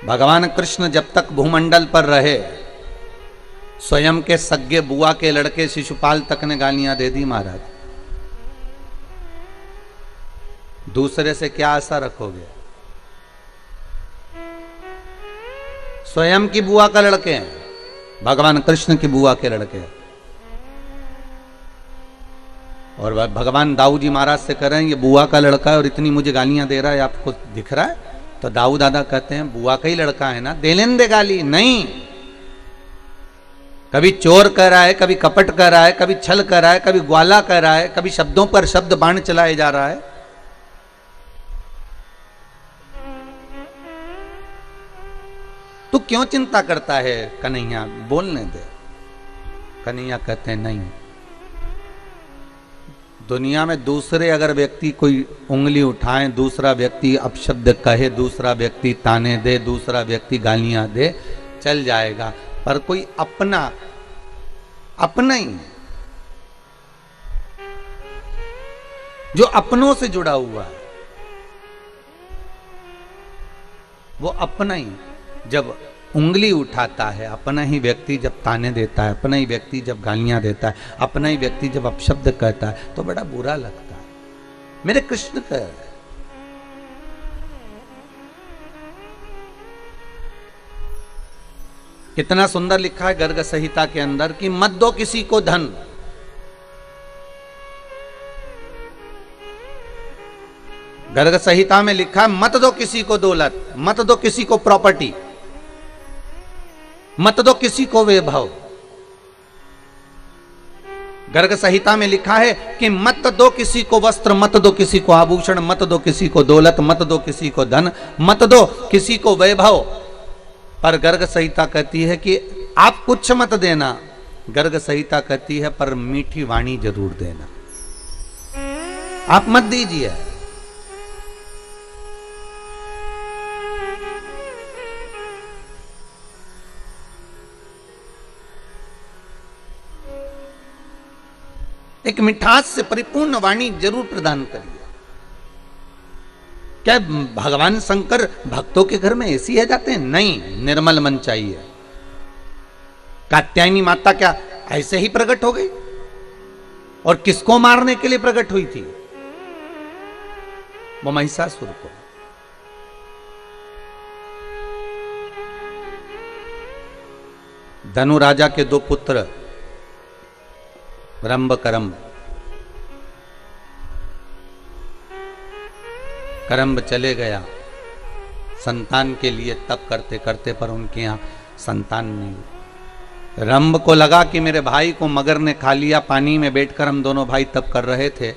भगवान कृष्ण जब तक भूमंडल पर रहे, स्वयं के सगे बुआ के लड़के शिशुपाल तक ने गालियां दे दी महाराज। दूसरे से क्या आशा रखोगे? स्वयं की बुआ का लड़के हैं, भगवान कृष्ण की बुआ के लड़के हैं। और भगवान दाऊद जी महाराज से कह रहे हैं ये बुआ का लड़का है और इतनी मुझे गालियां दे रहा है, आपको दिख रहा है? तो दाऊद दादा कहते हैं बुआ का ही लड़का है ना, दे लेने दे गाली। नहीं, कभी चोर कर रहा है, कभी कपट कर रहा है, कभी छल कर रहा है, कभी ग्वाला कर रहा है, कभी शब्दों पर शब्द बाण चलाए जा रहा है। तू क्यों चिंता करता है कन्हैया, बोलने दे। कन्हैया कहते हैं नहीं, दुनिया में दूसरे अगर व्यक्ति कोई उंगली उठाए, दूसरा व्यक्ति अपशब्द कहे, दूसरा व्यक्ति ताने दे, दूसरा व्यक्ति गालियां दे, चल जाएगा, पर कोई अपना ही जो अपनों से जुड़ा हुआ है, वो अपना ही जब उंगली उठाता है, अपना ही व्यक्ति जब ताने देता है, अपना ही व्यक्ति जब गालियां देता है, अपना ही व्यक्ति जब अपशब्द कहता है, तो बड़ा बुरा लगता है। मेरे कृष्ण कह रहे, कितना सुंदर लिखा है गर्ग संहिता के अंदर कि मत दो किसी को धन, गर्ग संहिता में लिखा है मत दो किसी को दौलत, मत दो किसी को प्रॉपर्टी, मत दो किसी को वैभव। गर्ग संहिता में लिखा है कि मत दो किसी को वस्त्र, मत दो किसी को आभूषण, मत दो किसी को दौलत, मत दो किसी को धन, मत दो किसी को वैभव। पर गर्ग संहिता कहती है कि आप कुछ मत देना, गर्ग संहिता कहती है पर मीठी वाणी जरूर देना, आप मत दीजिए। एक मिठास से परिपूर्ण वाणी जरूर प्रदान करिए। क्या भगवान शंकर भक्तों के घर में ऐसी है जाते हैं? नहीं, निर्मल मन चाहिए। कात्यायनी माता क्या ऐसे ही प्रकट हो गई? और किसको मारने के लिए प्रकट हुई थी? वो महिषासुर को। धनु राजा के दो पुत्र रंभ करम्ब चले गया संतान के लिए तप करते करते, पर उनके यहां संतान नहीं। रंभ को लगा कि मेरे भाई को मगर ने खा लिया, पानी में बैठकर हम दोनों भाई तप कर रहे थे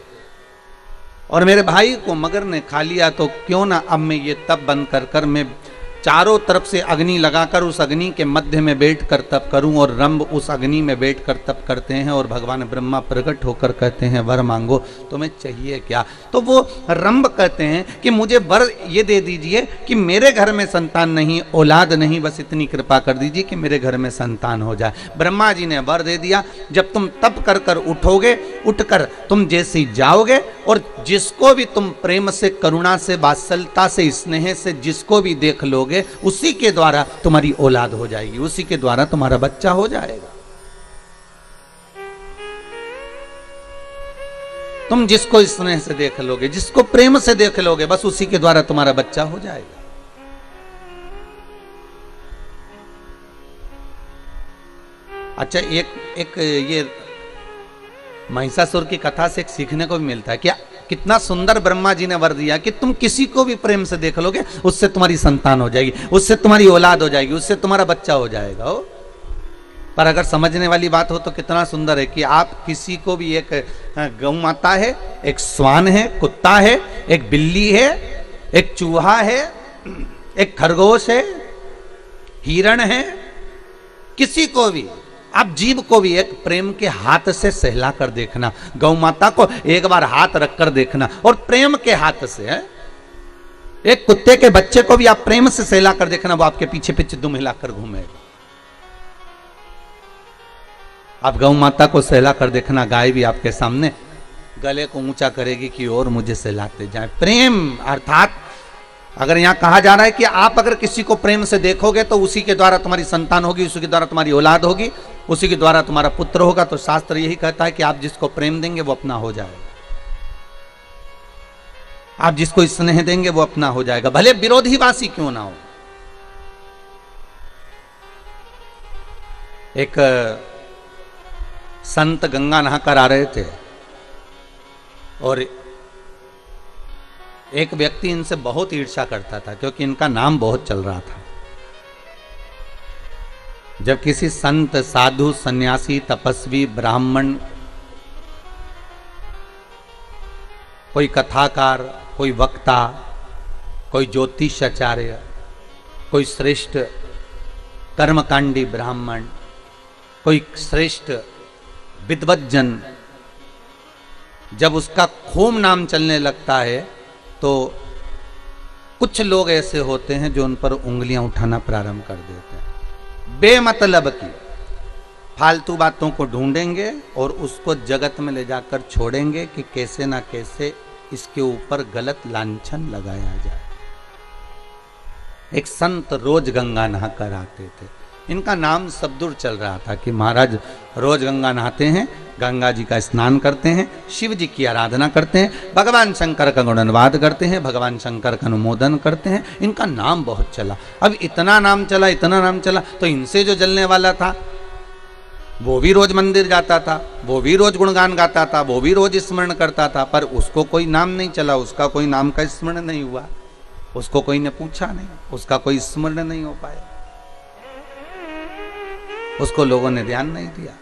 और मेरे भाई को मगर ने खा लिया, तो क्यों ना अब मैं ये तप बंद कर मैं चारों तरफ से अग्नि लगाकर उस अग्नि के मध्य में बैठकर तप करूं। और रंभ उस अग्नि में बैठकर तप करते हैं और भगवान ब्रह्मा प्रकट होकर कहते हैं वर मांगो, तुम्हें चाहिए क्या? तो वो रंभ कहते हैं कि मुझे वर ये दे दीजिए कि मेरे घर में संतान नहीं, औलाद नहीं, बस इतनी कृपा कर दीजिए कि मेरे घर में संतान हो जाए। ब्रह्मा जी ने वर दे दिया, जब तुम तप कर कर उठोगे, उठकर तुम जैसे ही जाओगे और जिसको भी तुम प्रेम से, करुणा से, वात्सल्यता से, स्नेह से जिसको भी देख लोगे, उसी के द्वारा तुम्हारी औलाद हो जाएगी, उसी के द्वारा तुम्हारा बच्चा हो जाएगा। तुम जिसको स्नेह से देख लोगे, जिसको प्रेम से देख लोगे, बस उसी के द्वारा तुम्हारा बच्चा हो जाएगा। अच्छा, एक ये महिषासुर की कथा से एक सीखने को भी मिलता है। क्या कितना सुंदर ब्रह्मा जी ने वर दिया कि तुम किसी को भी प्रेम से देख लोगे, उससे तुम्हारी संतान हो जाएगी, उससे तुम्हारी औलाद हो जाएगी, उससे तुम्हारा बच्चा हो जाएगा। पर अगर समझने वाली बात हो तो कितना सुंदर है कि आप किसी को भी, एक गौ माता है, एक श्वान है, कुत्ता है, एक बिल्ली है, एक चूहा है, एक खरगोश है, हिरण है, किसी को भी, आप जीव को भी एक प्रेम के हाथ से सहला कर देखना। गौ माता को एक बार हाथ रखकर देखना और प्रेम के हाथ से है। एक कुत्ते के बच्चे को भी आप प्रेम से सहला कर देखना, वो आपके पीछे पीछे दुम हिलाकर घूमेगा। आप गौ माता को सहला कर देखना, गाय भी आपके सामने गले को ऊंचा करेगी कि और मुझे सहलाते जाए। प्रेम अर्थात अगर यहां कहा जा रहा है कि आप अगर किसी को प्रेम से देखोगे तो उसी के द्वारा तुम्हारी संतान होगी, उसी के द्वारा तुम्हारी औलाद होगी, उसी के द्वारा तुम्हारा पुत्र होगा, तो शास्त्र यही कहता है कि आप जिसको प्रेम देंगे वो अपना हो जाएगा, आप जिसको स्नेह देंगे वो अपना हो जाएगा, भले विरोधीवासी क्यों ना हो। एक संत गंगा नहाकर आ रहे थे और एक व्यक्ति इनसे बहुत ईर्ष्या करता था क्योंकि इनका नाम बहुत चल रहा था। जब किसी संत, साधु, सन्यासी, तपस्वी, ब्राह्मण, कोई कथाकार, कोई वक्ता, कोई ज्योतिषाचार्य, कोई श्रेष्ठ कर्मकांडी ब्राह्मण, कोई श्रेष्ठ विद्वज्जन, जब उसका खूब नाम चलने लगता है तो कुछ लोग ऐसे होते हैं जो उन पर उंगलियां उठाना प्रारंभ कर देते हैं। बेमतलब की फालतू बातों को ढूंढेंगे और उसको जगत में ले जाकर छोड़ेंगे कि कैसे ना कैसे इसके ऊपर गलत लांछन लगाया जाए। एक संत रोज गंगा नहाकर आते थे, इनका नाम सब दूर चल रहा था कि महाराज रोज गंगा नहाते हैं, गंगा जी का स्नान करते हैं, शिव जी की आराधना करते हैं, भगवान शंकर का गुणनवाद करते हैं, भगवान शंकर का अनुमोदन करते हैं। इनका नाम बहुत चला। अब इतना नाम चला, इतना नाम चला, तो इनसे जो जलने वाला था वो भी रोज मंदिर जाता था, वो भी रोज गुणगान गाता था, वो भी रोज स्मरण करता था, पर उसको कोई नाम नहीं चला, उसका कोई नाम का स्मरण नहीं हुआ, उसको कोई ने पूछा नहीं, उसका कोई स्मरण नहीं हो पाया, उसको लोगों ने ध्यान नहीं दिया,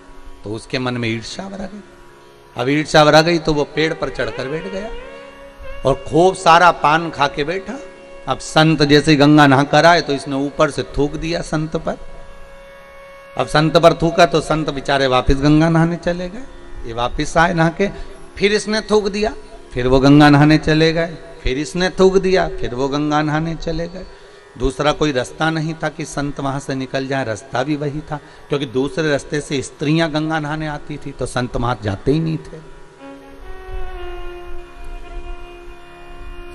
तो उसके मन में ईर्ष्या भरा गई। अब ईर्ष्या भरा गई तो वो पेड़ पर चढ़कर बैठ गया और खूब सारा पान खा के बैठा। अब संत जैसे गंगा नहाकर आए तो इसने ऊपर से थूक दिया संत पर। अब संत पर थूका तो संत बेचारे वापस गंगा नहाने चले गए। ये वापस आए नहा के, फिर इसने थूक दिया, फिर वो गंगा नहाने चले गए, फिर इसने थूक दिया, फिर वो गंगा नहाने चले गए। दूसरा कोई रास्ता नहीं था कि संत वहां से निकल जाए, रास्ता भी वही था, क्योंकि दूसरे रास्ते से स्त्रियां गंगा नहाने आती थी, तो संत वहां जाते ही नहीं थे।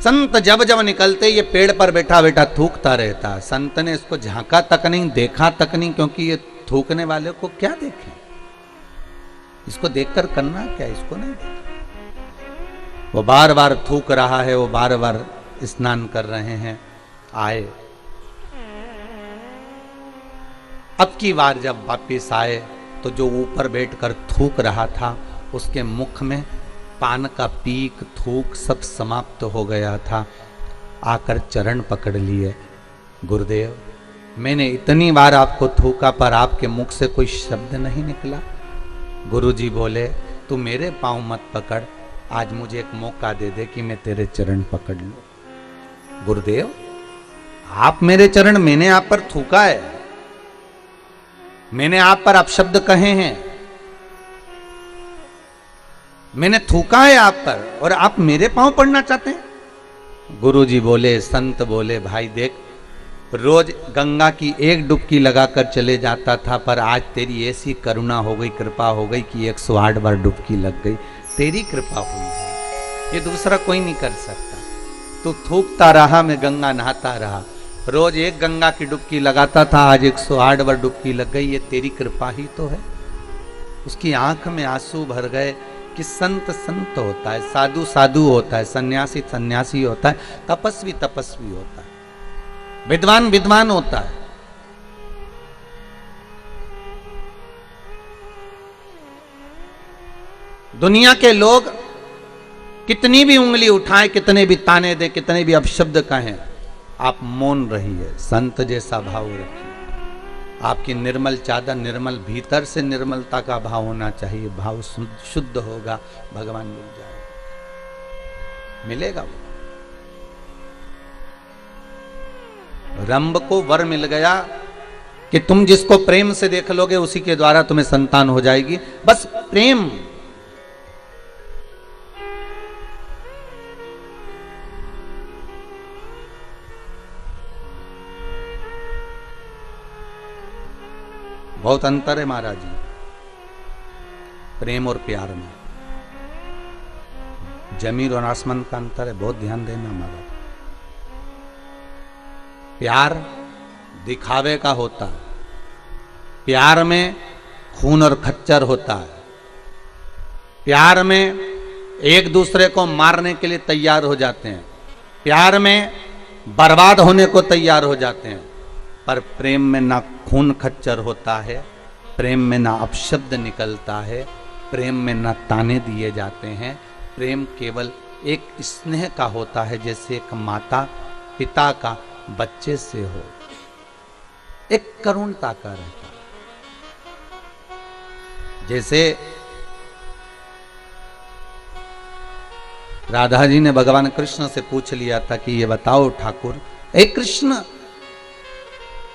संत जब जब निकलते ये पेड़ पर बैठा बैठा थूकता रहता। संत ने इसको झांका तक नहीं, देखा तक नहीं, क्योंकि ये थूकने वाले को क्या देखे, इसको देखकर करना क्या, इसको नहीं देखा। वो बार बार थूक रहा है, वो बार बार स्नान कर रहे हैं। आए, अब की बार जब वापिस आए तो जो ऊपर बैठकर थूक रहा था उसके मुख में पान का पीक, थूक सब समाप्त हो गया था। आकर चरण पकड़ लिए, गुरुदेव मैंने इतनी बार आपको थूका पर आपके मुख से कोई शब्द नहीं निकला। गुरुजी बोले तू मेरे पांव मत पकड़, आज मुझे एक मौका दे दे कि मैं तेरे चरण पकड़ लूं। गुरुदेव आप मेरे चरण, मैंने आप पर थूका है, मैंने आप पर अपशब्द कहे हैं, मैंने थूका है आप पर और आप मेरे पांव पड़ना चाहते हैं। गुरुजी बोले, संत बोले भाई देख, रोज गंगा की एक डुबकी लगाकर चले जाता था, पर आज तेरी ऐसी करुणा हो गई, कृपा हो गई कि 108 बार डुबकी लग गई। तेरी कृपा हुई है, ये दूसरा कोई नहीं कर सकता। तू थूकता रहा, मैं गंगा नहाता रहा, रोज एक गंगा की डुबकी लगाता था, आज 108 बार डुबकी लग गई, ये तेरी कृपा ही तो है। उसकी आंख में आंसू भर गए कि संत संत होता है, साधु साधु होता है, सन्यासी सन्यासी होता है, तपस्वी तपस्वी होता है, विद्वान विद्वान होता है। दुनिया के लोग कितनी भी उंगली उठाएं, कितने भी ताने दे, कितने भी अपशब्द कहें, आप मौन रहिए, संत जैसा भाव रखिए। आपकी निर्मल चादर, निर्मल भीतर से निर्मलता का भाव होना चाहिए, भाव शुद्ध होगा, भगवान मिल जाएगा, मिलेगा वो। रंभ को वर मिल गया कि तुम जिसको प्रेम से देख लोगे उसी के द्वारा तुम्हें संतान हो जाएगी, बस प्रेम। बहुत अंतर है महाराज जी प्रेम और प्यार में, जमीन और आसमान का अंतर है, बहुत ध्यान देना महाराज। प्यार दिखावे का होता है, प्यार में खून और खच्चर होता है, प्यार में एक दूसरे को मारने के लिए तैयार हो जाते हैं, प्यार में बर्बाद होने को तैयार हो जाते हैं। पर प्रेम में ना खून खच्चर होता है, प्रेम में ना अपशब्द निकलता है, प्रेम में ना ताने दिए जाते हैं। प्रेम केवल एक स्नेह का होता है, जैसे एक माता पिता का बच्चे से हो, एक करुणता का रहता है। जैसे राधा जी ने भगवान कृष्ण से पूछ लिया था कि ये बताओ ठाकुर, ए कृष्ण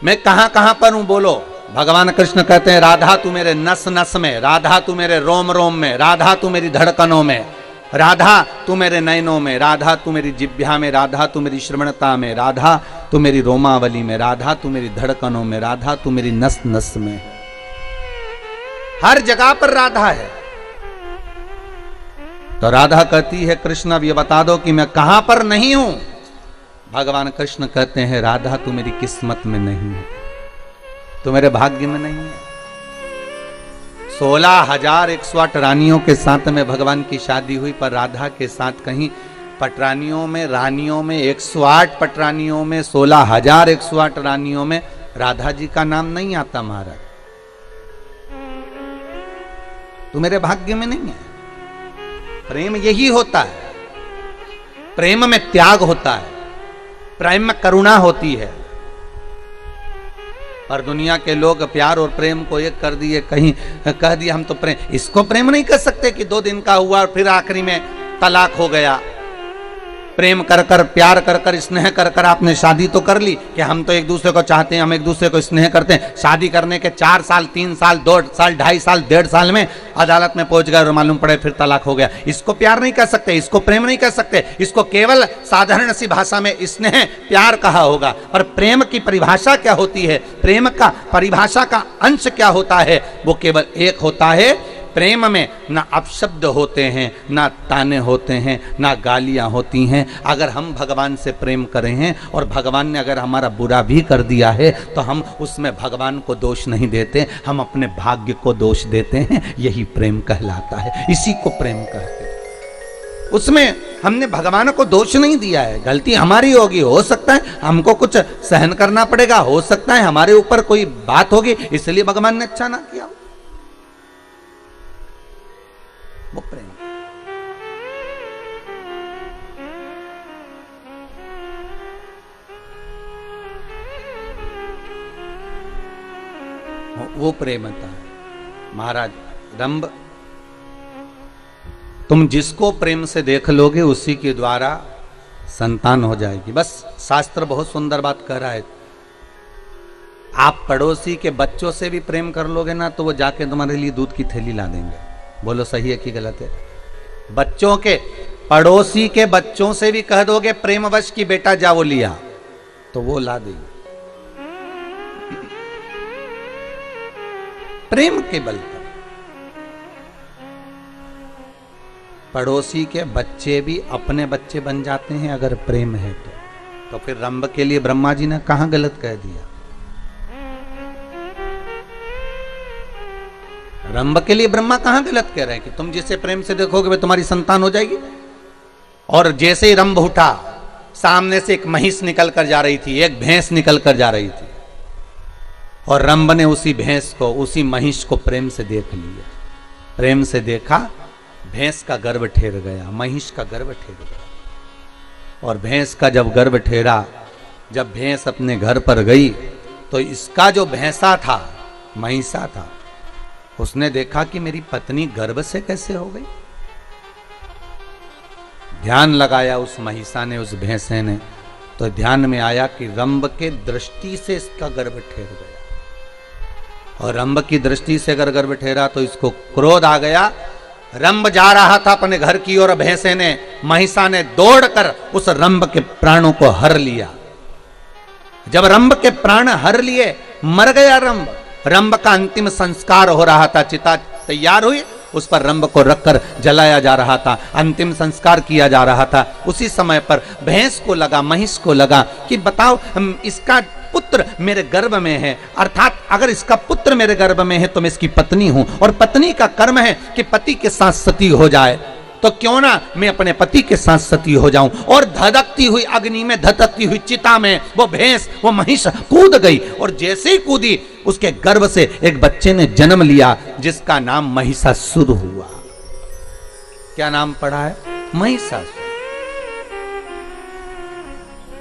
मैं कहां कहां पर हूं बोलो। भगवान कृष्ण कहते हैं राधा तू मेरे नस नस में, राधा तू मेरे रोम रोम में, राधा तू मेरी धड़कनों में, राधा तू मेरे नयनों में, राधा तू मेरी जिह्वा में, राधा तू मेरी श्रवणता में, राधा तू मेरी रोमावली में, राधा तू मेरी धड़कनों में, राधा तू मेरी नस नस में। हर जगह पर राधा है। तो राधा कहती है कृष्ण अब ये बता दो कि मैं कहां पर नहीं हूं। भगवान कृष्ण कहते हैं राधा तू मेरी किस्मत में नहीं है, तू मेरे भाग्य में नहीं है। 16,108 रानियों के साथ में भगवान की शादी हुई, पर राधा के साथ कहीं पटरानियों में, रानियों में 108 पटरानियों में, 16,108 रानियों में राधा जी का नाम नहीं आता महाराज। तू मेरे भाग्य में नहीं है। प्रेम यही होता है, प्रेम में त्याग होता है, प्रेम में करुणा होती है। पर दुनिया के लोग प्यार और प्रेम को एक कर दिए, कहीं कह दिया हम तो प्रेम, इसको प्रेम नहीं कर सकते कि 2 दिन का हुआ और फिर आखिरी में तलाक हो गया। प्रेम कर कर, प्यार कर कर, स्नेह कर कर आपने शादी तो कर ली कि हम तो एक दूसरे को चाहते हैं, हम एक दूसरे को स्नेह करते हैं। शादी करने के 4 साल, 3 साल, 2 साल, 2.5 साल, 1.5 साल में अदालत में पहुंच गए और मालूम पड़े फिर तलाक हो गया। इसको प्यार नहीं कर सकते, इसको प्रेम नहीं कर सकते, इसको केवल साधारण सी भाषा में स्नेह प्यार कहा होगा। पर प्रेम की परिभाषा क्या होती है, प्रेम का परिभाषा का अंश क्या होता है, वो केवल एक होता है। प्रेम में ना अपशब्द होते हैं, ना ताने होते हैं, ना गालियां होती हैं। अगर हम भगवान से प्रेम करें हैं और भगवान ने अगर हमारा बुरा भी कर दिया है तो हम उसमें भगवान को दोष नहीं देते, हम अपने भाग्य को दोष देते हैं। यही प्रेम कहलाता है, इसी को प्रेम कहते हैं। उसमें हमने भगवान को दोष नहीं दिया है, गलती हमारी होगी, हो सकता है हमको कुछ सहन करना पड़ेगा, हो सकता है हमारे ऊपर कोई बात होगी इसलिए भगवान ने अच्छा ना किया। वो प्रेम। वो प्रेमता है महाराज। रंभ तुम जिसको प्रेम से देख लोगे उसी के द्वारा संतान हो जाएगी। बस शास्त्र बहुत सुंदर बात कह रहा है, आप पड़ोसी के बच्चों से भी प्रेम कर लोगे ना तो वो जाके तुम्हारे लिए दूध की थैली ला देंगे। बोलो सही है कि गलत है? बच्चों के, पड़ोसी के बच्चों से भी कह दोगे प्रेमवश की बेटा जाओ लिया तो वो ला देंगे। प्रेम के बल पर पड़ोसी के बच्चे भी अपने बच्चे बन जाते हैं अगर प्रेम है तो फिर रंभ के लिए ब्रह्मा जी ने कहां गलत कह दिया? रंभ के लिए ब्रह्मा कहां गलत कह रहे हैं कि तुम जिसे प्रेम से देखोगे वे तुम्हारी संतान हो जाएगी। और जैसे ही रंभ उठा, सामने से एक महिष निकल कर जा रही थी, एक भैंस निकल कर जा रही थी, और रंभ ने उसी भैंस को, उसी महिष को प्रेम से देख लिया। प्रेम से देखा, भैंस का गर्भ ठेर गया, महिष का गर्भ ठेर गया। और भैंस का जब गर्भ ठेरा, जब भैंस अपने घर पर गई तो इसका जो भैंसा था, महिषा था, उसने देखा कि मेरी पत्नी गर्भ से कैसे हो गई। ध्यान लगाया उस महिषा ने, उस भैंसे ने, तो ध्यान में आया कि रंभ के दृष्टि से इसका गर्भ ठेर गया। और रंभ की दृष्टि से अगर गर्भ ठेरा तो इसको क्रोध आ गया। रंभ जा रहा था अपने घर की ओर, भैंसे ने, महिषा ने दौड़कर उस रंभ के प्राणों को हर लिया। जब रंभ के प्राण हर लिए, मर गया रंभ। रंभ का अंतिम संस्कार हो रहा था, चिता तैयार हुई उस पर रंभ को रखकर जलाया जा रहा था, अंतिम संस्कार किया जा रहा था। उसी समय पर भैंस को लगा, महिष को लगा कि बताओ इसका पुत्र मेरे गर्भ में है, अर्थात अगर इसका पुत्र मेरे गर्भ में है तो मैं इसकी पत्नी हूं, और पत्नी का कर्म है कि पति के साथ सती हो जाए, तो क्यों ना मैं अपने पति के साथ सती हो जाऊं। और धधकती हुई अग्नि में, धधकती हुई चिता में वो भैंस, वो महिष कूद गई, और जैसे ही कूदी उसके गर्भ से एक बच्चे ने जन्म लिया जिसका नाम महिषासुर हुआ। क्या नाम पड़ा है? महिषासुर।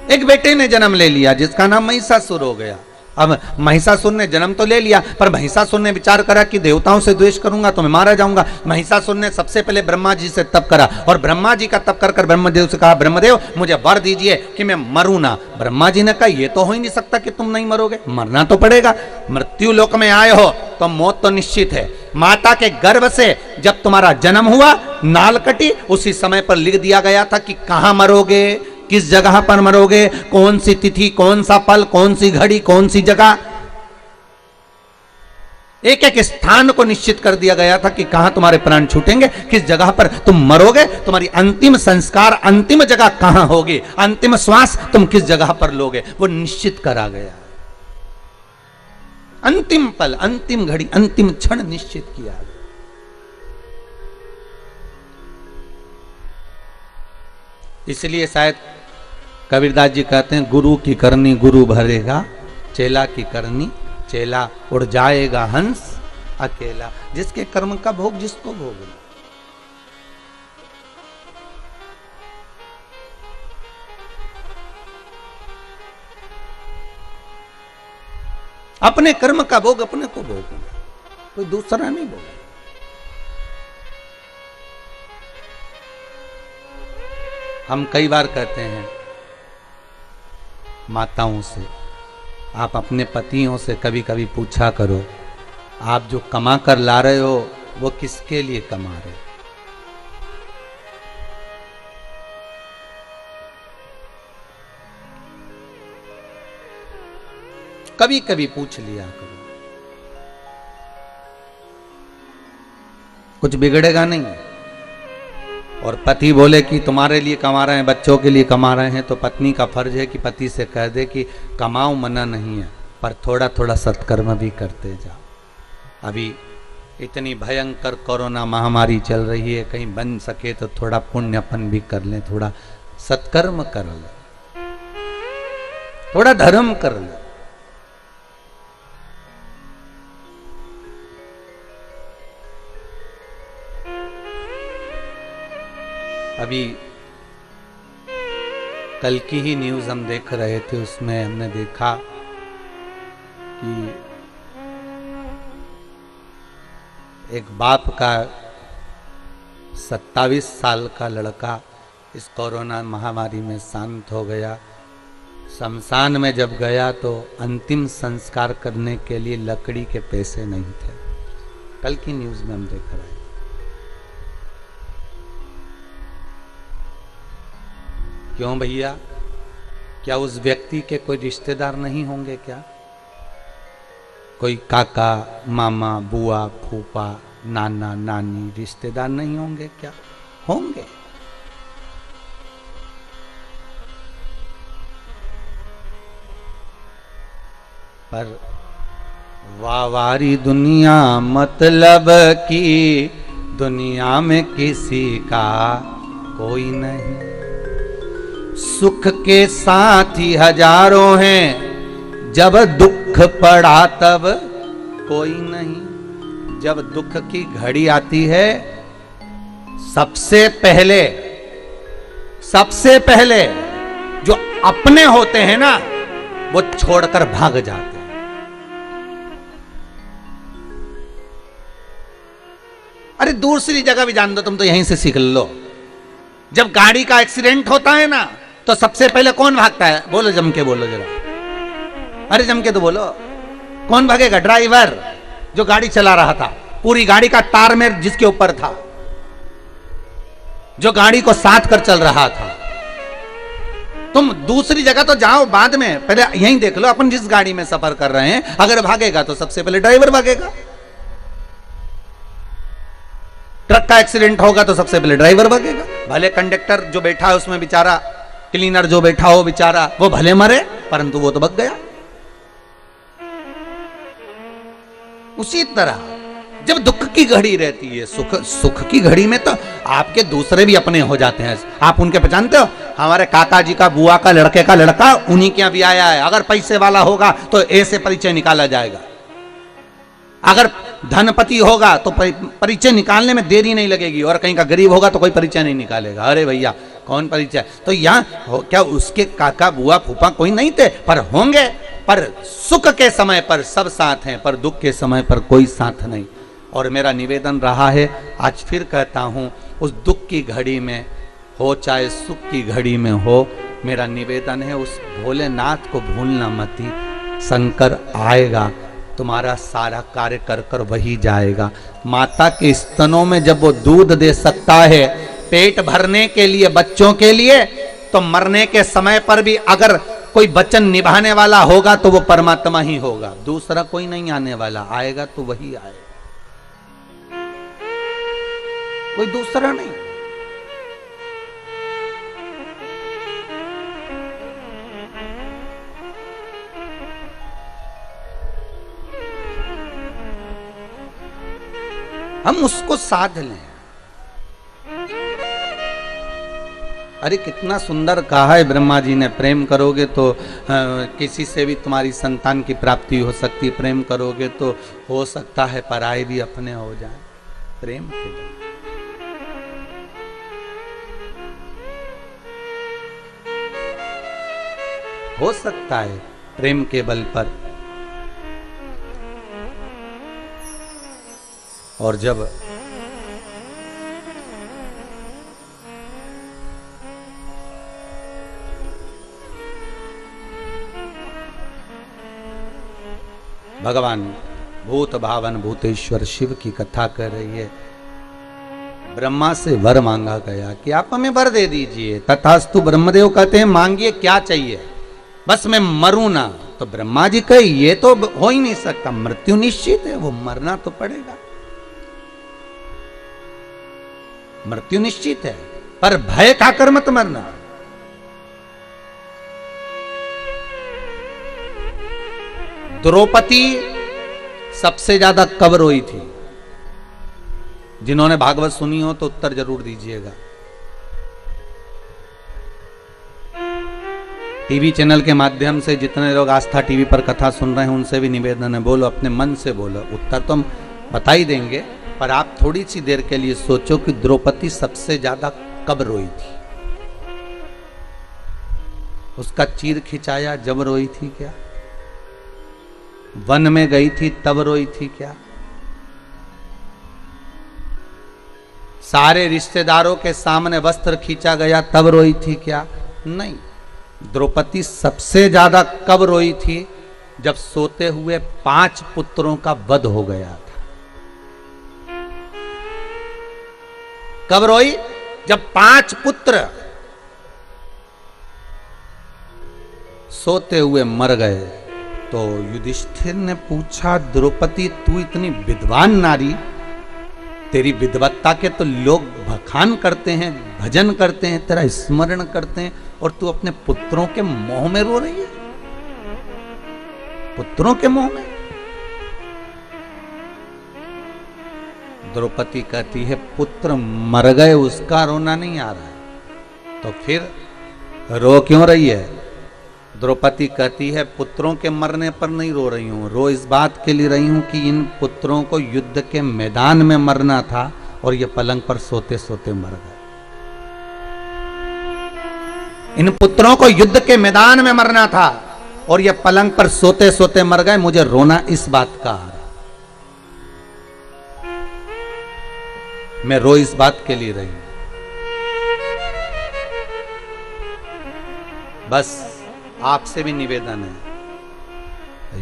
एक बेटे ने जन्म ले लिया जिसका नाम महिषासुर हो गया। अब महिषासुर ने जन्म तो ले लिया, पर महिषासुर ने विचार करा कि देवताओं से द्वेष करूंगा तो मैं मारा जाऊंगा। महिषासुर ने सबसे पहले ब्रह्मा जी से तप करा, और ब्रह्मा जी का तप कर ब्रह्मदेव से कहा, ब्रह्मदेव मुझे वर दीजिए कि मैं मरूं ना। ब्रह्मा जी ने कहा, ये तो हो ही नहीं सकता कि तुम नहीं मरोगे, मरना तो पड़ेगा। मृत्यु लोक में आए हो तो मौत तो निश्चित है। माता के गर्भ से जब तुम्हारा जन्म हुआ, नाल कटी, उसी समय पर लिख दिया गया था कि कहां मरोगे, किस जगह पर मरोगे, कौन सी तिथि, कौन सा पल, कौन सी घड़ी, कौन सी जगह, एक एक स्थान को निश्चित कर दिया गया था कि कहां तुम्हारे प्राण छूटेंगे, किस जगह पर तुम मरोगे, तुम्हारी अंतिम संस्कार, अंतिम जगह कहां होगी, अंतिम श्वास तुम किस जगह पर लोगे, वो निश्चित करा गया। अंतिम पल, अंतिम घड़ी, अंतिम क्षण निश्चित किया गया। इसलिए शायद कबीरदास जी कहते हैं, गुरु की करनी गुरु भरेगा, चेला की करनी चेला उड़ जाएगा हंस अकेला। जिसके कर्म का भोग जिसको भोगना। अपने कर्म का भोग अपने को भोगना, कोई दूसरा नहीं भोगना। हम कई बार कहते हैं माताओं से, आप अपने पतियों से कभी कभी पूछा करो, आप जो कमा कर ला रहे हो वो किसके लिए कमा रहे हो? कभी कभी पूछ लिया करो, कुछ बिगड़ेगा नहीं। और पति बोले कि तुम्हारे लिए कमा रहे हैं, बच्चों के लिए कमा रहे हैं, तो पत्नी का फर्ज है कि पति से कह दे कि कमाओ, मना नहीं है, पर थोड़ा थोड़ा सत्कर्म भी करते जाओ। अभी इतनी भयंकर कोरोना महामारी चल रही है, कहीं बन सके तो थोड़ा पुण्यपन भी कर लें, थोड़ा सत्कर्म कर लें, थोड़ा धर्म कर लें। अभी कल की ही न्यूज़ हम देख रहे थे, उसमें हमने देखा कि एक बाप का 27 साल का लड़का इस कोरोना महामारी में शांत हो गया। शमशान में जब गया तो अंतिम संस्कार करने के लिए लकड़ी के पैसे नहीं थे। कल की न्यूज़ में हम देख रहे हैं। क्यों भैया, क्या उस व्यक्ति के कोई रिश्तेदार नहीं होंगे क्या? कोई काका, मामा, बुआ, फूफा, नाना, नानी रिश्तेदार नहीं होंगे क्या? होंगे। पर वावारी दुनिया मतलब की दुनिया में किसी का कोई नहीं। सुख के साथी हजारों हैं, जब दुख पड़ा तब कोई नहीं। जब दुख की घड़ी आती है, सबसे पहले जो अपने होते हैं ना, वो छोड़कर भाग जाते हैं। अरे दूसरी जगह भी जान दो, तुम तो यहीं से सीख लो। जब गाड़ी का एक्सीडेंट होता है ना, तो सबसे पहले कौन भागता है? बोलो, जम के बोलो जरा। अरे जम के तो बोलो, कौन भागेगा? ड्राइवर जो गाड़ी चला रहा था, पूरी गाड़ी का तारमेर जिसके ऊपर था, जो गाड़ी को साथ कर चल रहा था। तुम दूसरी जगह तो जाओ बाद में, पहले यहीं देख लो अपन जिस गाड़ी में सफर कर रहे हैं। अगर भागेगा तो सबसे पहले ड्राइवर भागेगा। ट्रक का एक्सीडेंट होगा तो सबसे पहले ड्राइवर भगेगा, भले कंडक्टर जो बैठा है उसमें बेचारा, क्लीनर जो बैठा हो बेचारा, वो भले मरे परंतु वो तो भग गया। उसी तरह जब दुख की घड़ी रहती है, सुख की घड़ी में तो आपके दूसरे भी अपने हो जाते हैं। आप उनके पहचानते हो, हमारे काका जी का बुआ का लड़के का लड़का उन्हीं के यहाँ भी आया है। अगर पैसे वाला होगा तो ऐसे परिचय निकाला जाएगा, अगर धनपति होगा तो परिचय निकालने में देरी नहीं लगेगी, और कहीं का गरीब होगा तो कोई परिचय नहीं निकालेगा। अरे भैया कौन परिचय, तो यहाँ क्या उसके काका बुआ फूफा कोई नहीं थे, पर होंगे। पर सुख के समय पर सब साथ हैं, पर दुख के समय पर कोई साथ नहीं। और मेरा निवेदन रहा है, आज फिर कहता हूँ, उस दुख की घड़ी में हो चाहे सुख की घड़ी में हो, मेरा निवेदन है उस भोलेनाथ को भूलना मत ही। शंकर आएगा, तुम्हारा सारा कार्य कर कर वही जाएगा। माता के स्तनों में जब वो दूध दे सकता है पेट भरने के लिए, बच्चों के लिए, तो मरने के समय पर भी अगर कोई वचन निभाने वाला होगा तो वो परमात्मा ही होगा, दूसरा कोई नहीं आने वाला। आएगा तो वही आएगा, कोई दूसरा नहीं। हम उसको साध लें। अरे कितना सुंदर कहा है ब्रह्मा जी ने, प्रेम करोगे तो किसी से भी तुम्हारी संतान की प्राप्ति हो सकती, प्रेम करोगे तो हो सकता है पराये भी अपने हो जाए। प्रेम के लिए हो सकता है, प्रेम के बल पर। और जब भगवान भूत भावन भूतेश्वर शिव की कथा कर रही है, ब्रह्मा से वर मांगा गया कि आप हमें वर दे दीजिए। तथास्तु ब्रह्मदेव कहते हैं मांगिए क्या चाहिए, बस मैं मरूं ना। तो ब्रह्मा जी कहे ये तो हो ही नहीं सकता, मृत्यु निश्चित है, वो मरना तो पड़ेगा, मृत्यु निश्चित है, पर भय खाकर मत मरना। द्रौपदी सबसे ज्यादा कब रोई थी? जिन्होंने भागवत सुनी हो तो उत्तर जरूर दीजिएगा। टीवी चैनल के माध्यम से जितने लोग आस्था टीवी पर कथा सुन रहे हैं उनसे भी निवेदन है, बोलो, अपने मन से बोलो। उत्तर तो हम बता ही देंगे, पर आप थोड़ी सी देर के लिए सोचो कि द्रौपदी सबसे ज्यादा कब रोई थी? उसका चीर खिंचाया जब रोई थी क्या? वन में गई थी तब रोई थी क्या? सारे रिश्तेदारों के सामने वस्त्र खींचा गया तब रोई थी क्या? नहीं। द्रौपदी सबसे ज्यादा कब रोई थी? जब सोते हुए 5 पुत्रों का वध हो गया था। कब रोई? जब 5 पुत्र सोते हुए मर गए। तो युधिष्ठिर ने पूछा, द्रौपदी तू इतनी विद्वान नारी, तेरी विद्वत्ता के तो लोग बखान करते हैं, भजन करते हैं, तेरा स्मरण करते हैं, और तू अपने पुत्रों के मोह में रो रही है? पुत्रों के मोह में? द्रौपदी कहती है पुत्र मर गए उसका रोना नहीं आ रहा है, तो फिर रो क्यों रही है? द्रौपदी कहती है पुत्रों के मरने पर नहीं रो रही हूं, रो इस बात के लिए रही हूं कि इन पुत्रों को युद्ध के मैदान में मरना था और ये पलंग पर सोते सोते मर गए। इन पुत्रों को युद्ध के मैदान में मरना था और ये पलंग पर सोते सोते मर गए, मुझे रोना इस बात का आ रहा, मैं रो इस बात के लिए रही हूं। बस आपसे भी निवेदन है,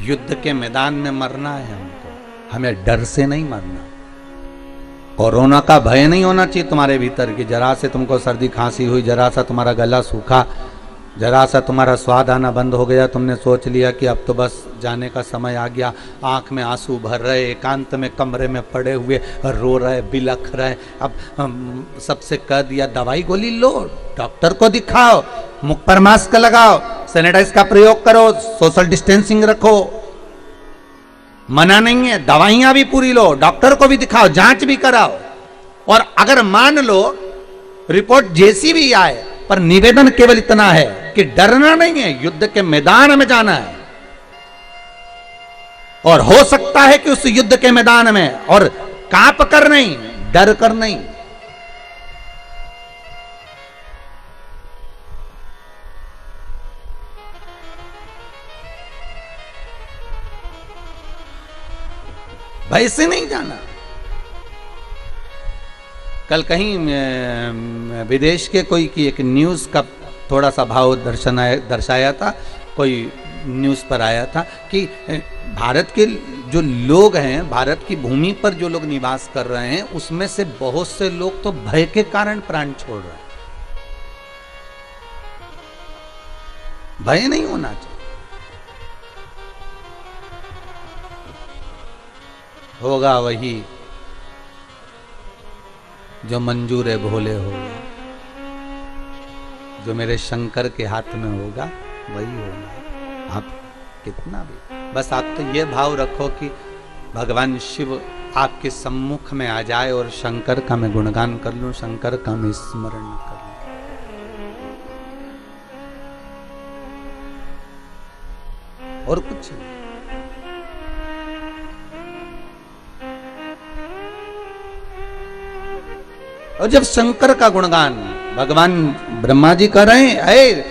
युद्ध के मैदान में मरना है हमको, हमें डर से नहीं मरना। कोरोना का भय नहीं होना चाहिए तुम्हारे भीतर कि जरा से तुमको सर्दी खांसी हुई, जरा सा तुम्हारा गला सूखा जरा सा तुम्हारा स्वाद आना बंद हो गया, तुमने सोच लिया कि अब तो बस जाने का समय आ गया, आंख में आंसू भर रहे, एकांत में कमरे में पड़े हुए रो रहे, बिलख रहे। अब सबसे कह दिया दवाई गोली लो, डॉक्टर को दिखाओ, मुख पर मास्क लगाओ, सैनिटाइज का प्रयोग करो, सोशल डिस्टेंसिंग रखो, मना नहीं है, दवाइयां भी पूरी लो, डॉक्टर को भी दिखाओ, जांच भी कराओ। और अगर मान लो रिपोर्ट जैसी भी आए, पर निवेदन केवल इतना है कि डरना नहीं है, युद्ध के मैदान में जाना है। और हो सकता है कि उस युद्ध के मैदान में, और कांप कर नहीं, डर कर नहीं, भय से नहीं जाना। कल कहीं विदेश के कोई की एक न्यूज़ का थोड़ा सा भाव दर्शाया था, कोई न्यूज़ पर आया था कि भारत के जो लोग हैं, भारत की भूमि पर जो लोग निवास कर रहे हैं, उसमें से बहुत से लोग तो भय के कारण प्राण छोड़ रहे हैं। भय नहीं होना चाहिए, होगा वही जो मंजूर है भोले होगा, जो मेरे शंकर के हाथ में होगा वही होगा। आप कितना भी, बस आप तो ये भाव रखो कि भगवान शिव आपके सम्मुख में आ जाए और शंकर का मैं गुणगान कर लूं, शंकर का मैं स्मरण कर लूं, और कुछ नहीं। और जब शंकर का गुणगान भगवान ब्रह्मा जी कर रहे हैं, अरे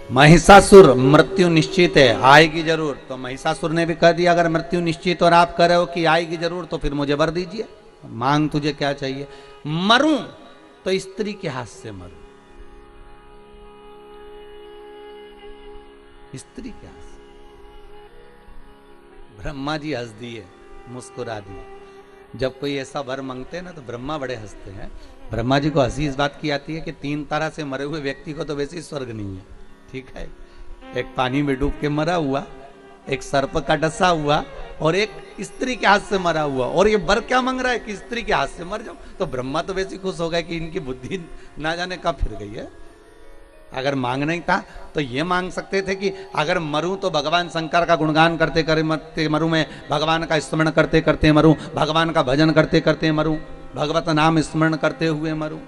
महिषासुर मृत्यु निश्चित है, आएगी जरूर, तो महिषासुर ने भी कह दिया अगर मृत्यु निश्चित और आप कह रहे हो कि आएगी जरूर, तो फिर मुझे वर दीजिए, मांग तुझे क्या चाहिए। मरूं तो स्त्री के हाथ से मरूं, स्त्री के हाथ से। ब्रह्मा जी हंस दिए, मुस्कुरा दिए। जब कोई ऐसा वर मांगते हैं ना तो ब्रह्मा बड़े हंसते हैं। ब्रह्मा जी को हंसी इस बात की आती है कि 3 तरह से मरे हुए व्यक्ति को तो वैसे ही स्वर्ग नहीं है, ठीक है। एक पानी में डूब के मरा हुआ, एक सर्प का डसा हुआ, और एक स्त्री के हाथ से मरा हुआ। और ये वर क्या मांग रहा है कि स्त्री के हाथ से मर जाओ। तो ब्रह्मा तो वैसे ही खुश हो गए कि इनकी बुद्धि ना जाने कब फिर गई है। अगर मांग नहीं था तो ये मांग सकते थे कि अगर मरूं तो भगवान शंकर का गुणगान करते करते मरूं, मैं भगवान का स्मरण करते करते मरूं, भगवान का भजन करते करते मरूं, भगवत नाम स्मरण करते हुए मरूं।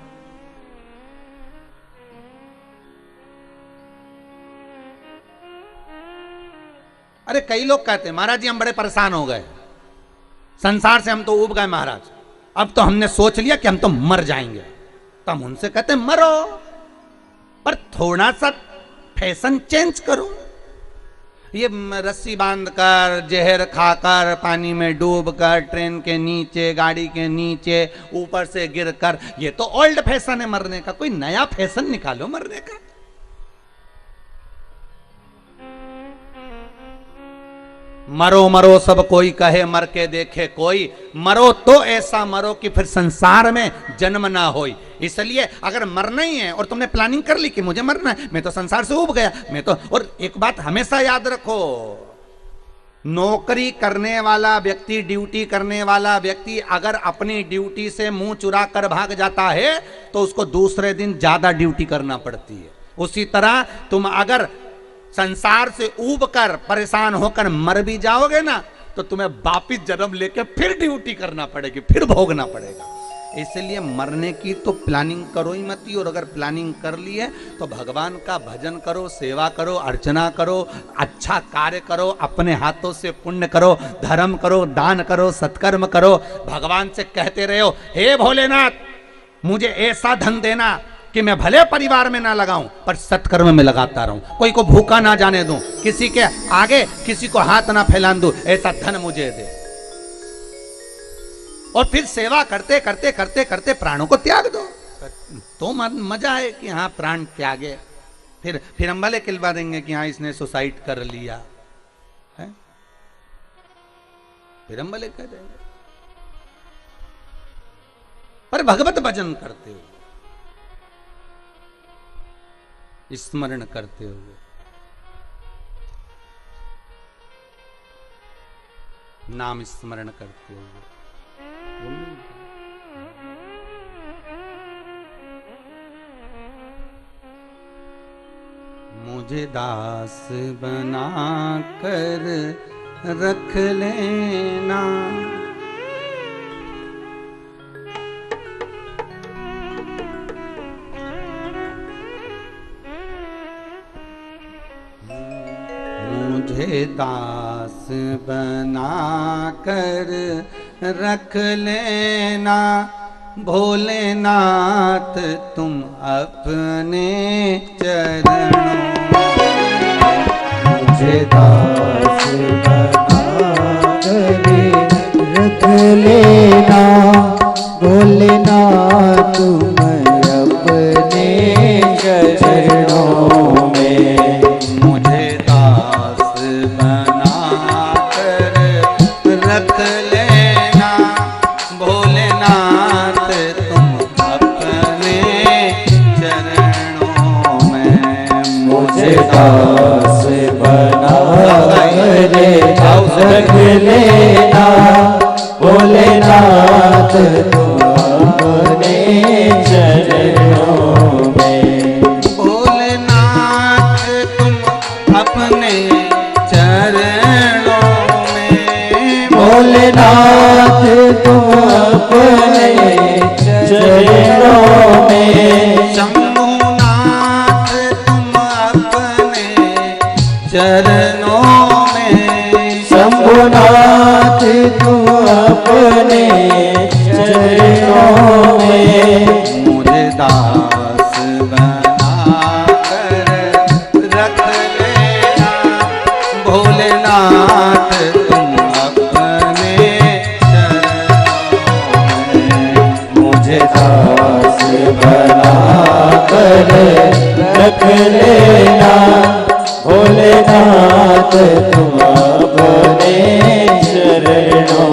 अरे कई लोग कहते हैं महाराज जी हम बड़े परेशान हो गए, संसार से हम तो ऊब गए महाराज, अब तो हमने सोच लिया कि हम तो मर जाएंगे। तो हम उनसे कहते हैं मरो, पर थोड़ा सा फैशन चेंज करो। ये रस्सी बांधकर, जहर खाकर, पानी में डूबकर, ट्रेन के नीचे, गाड़ी के नीचे, ऊपर से गिरकर, ये तो ओल्ड फैशन है मरने का। कोई नया फैशन निकालो मरने का। मरो मरो सब कोई कहे, मर के देखे कोई, मरो तो ऐसा मरो कि फिर संसार में जन्म ना होई। इसलिए अगर मरना ही है और तुमने प्लानिंग कर ली कि मुझे मरना है, मैं तो संसार से उब गया, मैं तो। और एक बात हमेशा याद रखो, नौकरी करने वाला व्यक्ति, ड्यूटी करने वाला व्यक्ति अगर अपनी ड्यूटी से मुंह चुरा कर भाग जाता है तो उसको दूसरे दिन ज्यादा ड्यूटी करना पड़ती है। उसी तरह तुम अगर संसार से ऊब कर, परेशान होकर मर भी जाओगे ना, तो तुम्हें वापिस जन्म लेके फिर ड्यूटी करना पड़ेगी, फिर भोगना पड़ेगा। इसलिए मरने की तो प्लानिंग करो ही मत। और अगर प्लानिंग कर ली है तो भगवान का भजन करो, सेवा करो, अर्चना करो, अच्छा कार्य करो, अपने हाथों से पुण्य करो, धर्म करो, दान करो, सत्कर्म करो। भगवान से कहते रहो, हे भोलेनाथ मुझे ऐसा धन देना कि मैं भले परिवार में ना लगाऊं पर सत्कर्म में लगाता रहूं, कोई को भूखा ना जाने दूं, किसी के आगे किसी को हाथ ना फैलान दूं, ऐसा धन मुझे दे। और फिर सेवा करते करते करते करते प्राणों को त्याग दो, तो मजा है कि हाँ प्राण त्यागे। फिर हम भले खिलवा देंगे कि हाँ इसने सुसाइड कर लिया है, फिर हम भले कह देंगे। पर भगवत भजन करते हो, स्मरण करते हुए, नाम स्मरण करते हुए। मुझे दास बना कर रख लेना, मुझे दास बना कर रख लेना, भोलेनाथ तुम अपने चरणों, मुझे दास बना कर रख लेना, भोलेनाथ तुम अपने चरणों में। मुझे दास बना कर रख लेना, भोलेनाथ तुम अपने चरणों में। मुझे दास बना कर रख लेना, भोलेनाथ तुम अपने चरणों में। भोलेनाथ तुम अपने चरणों में, भोलेनाथ तुम अपने चरणों में। शंभुनाथ तुम अपने चरणों में, शंभुनाथ तुम अपने चरणों में। मुझे दास बना कर रख लेना, भोलेनाथ तुम अपने चरणों में। मुझे दास बना कर रख लेना, भोलेनाथ तुम अपने चरणों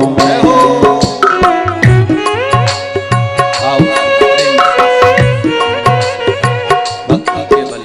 में। भक्ति के बल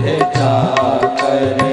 चाकर